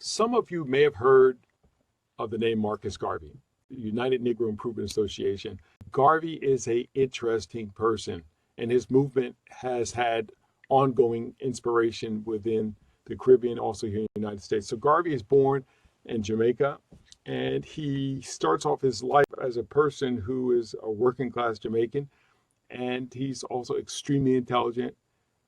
Some of you may have heard of the name Marcus Garvey, the United Negro Improvement Association. Garvey is an interesting person, and his movement has had ongoing inspiration within the Caribbean, also here in the United States. So Garvey is born in Jamaica, and he starts off his life as a person who is a working class Jamaican, and he's also extremely intelligent,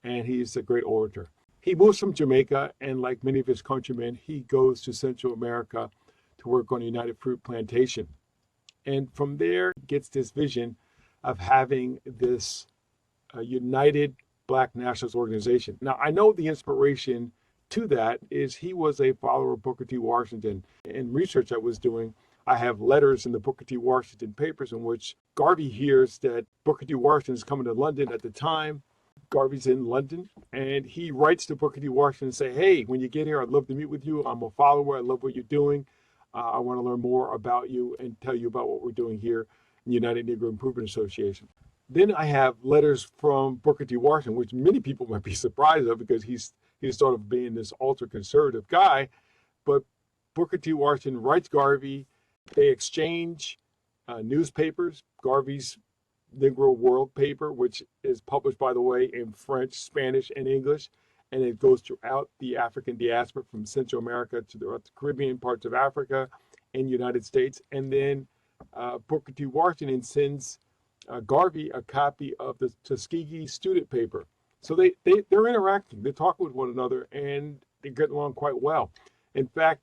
and he's a great orator. He moves from Jamaica, and like many of his countrymen, he goes to Central America to work on a United Fruit plantation. And from there, gets this vision of having this United Black Nationalist Organization. Now, I know the inspiration to that is he was a follower of Booker T. Washington. In research I was doing, I have letters in the Booker T. Washington papers in which Garvey hears that Booker T. Washington is coming to London at the time. Garvey's in London, and he writes to Booker T. Washington and say, hey, when you get here, I'd love to meet with you. I'm a follower. I love what you're doing. I want to learn more about you and tell you about what we're doing here in the United Negro Improvement Association. Then I have letters from Booker T. Washington, which many people might be surprised of because he's sort of being this ultra-conservative guy. But Booker T. Washington writes Garvey. They exchange newspapers. Garvey's Negro World paper, which is published, by the way, in French, Spanish, and English, and it goes throughout the African diaspora from Central America to the Caribbean, parts of Africa, and United States. And then Booker T. Washington sends Garvey a copy of the Tuskegee student paper. So they're interacting, they talk with one another, and they get along quite well. In fact,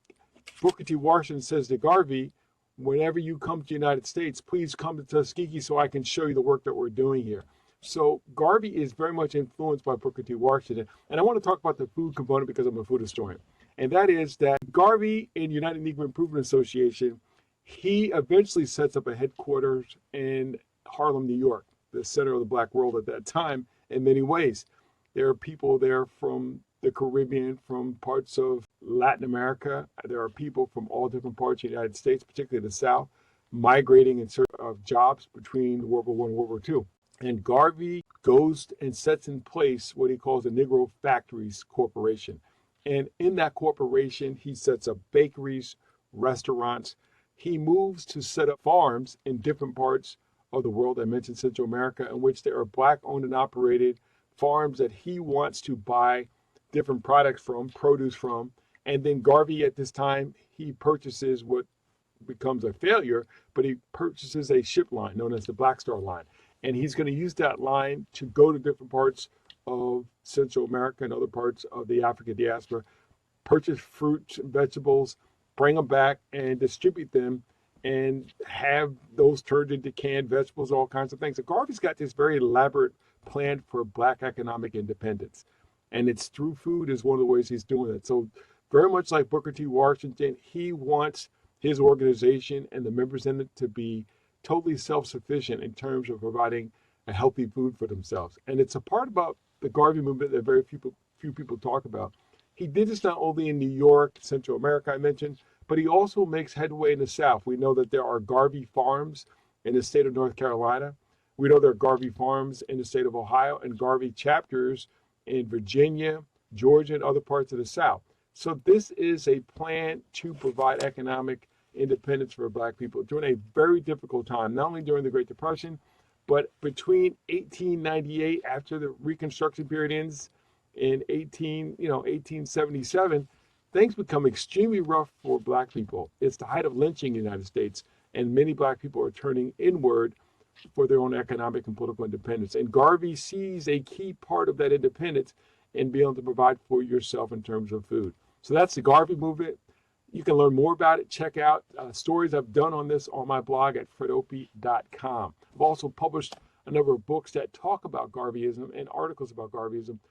Booker T. Washington says to Garvey, whenever you come to the United States, please come to Tuskegee so I can show you the work that we're doing here. So Garvey is very much influenced by Booker T. Washington. And I want to talk about the food component because I'm a food historian. And that is that Garvey in United Negro Improvement Association, he eventually sets up a headquarters in Harlem, New York, the center of the Black world at that time in many ways. There are people there from the Caribbean, from parts of Latin America. There are people from all different parts of the United States, particularly the South, migrating in search of jobs between World War I and World War II. And Garvey goes and sets in place what he calls the Negro Factories Corporation. And in that corporation, he sets up bakeries, restaurants. He moves to set up farms in different parts of the world. I mentioned Central America, in which there are Black owned and operated farms that he wants to buy different products from, produce from. And then Garvey at this time, he purchases what becomes a failure, but he purchases a ship line known as the Black Star Line. And he's going to use that line to go to different parts of Central America and other parts of the African diaspora, purchase fruits and vegetables, bring them back and distribute them and have those turned into canned vegetables, all kinds of things. So Garvey's got this very elaborate plan for Black economic independence. And it's through food is one of the ways he's doing it. So very much like Booker T. Washington, he wants his organization and the members in it to be totally self-sufficient in terms of providing a healthy food for themselves. And it's a part about the Garvey movement that very few people talk about. He did this not only in New York, Central America, I mentioned, but he also makes headway in the South. We know that there are Garvey farms in the state of North Carolina. We know there are Garvey farms in the state of Ohio and Garvey chapters in Virginia, Georgia, and other parts of the South. So this is a plan to provide economic independence for Black people during a very difficult time, not only during the Great Depression, but between 1898, after the Reconstruction period ends, in 1877, things become extremely rough for Black people. It's the height of lynching in the United States, and many Black people are turning inward for their own economic and political independence. And Garvey sees a key part of that independence in being able to provide for yourself in terms of food. So that's the Garvey movement. You can learn more about it. Check out stories I've done on this on my blog at fredopie.com. I've also published a number of books that talk about Garveyism and articles about Garveyism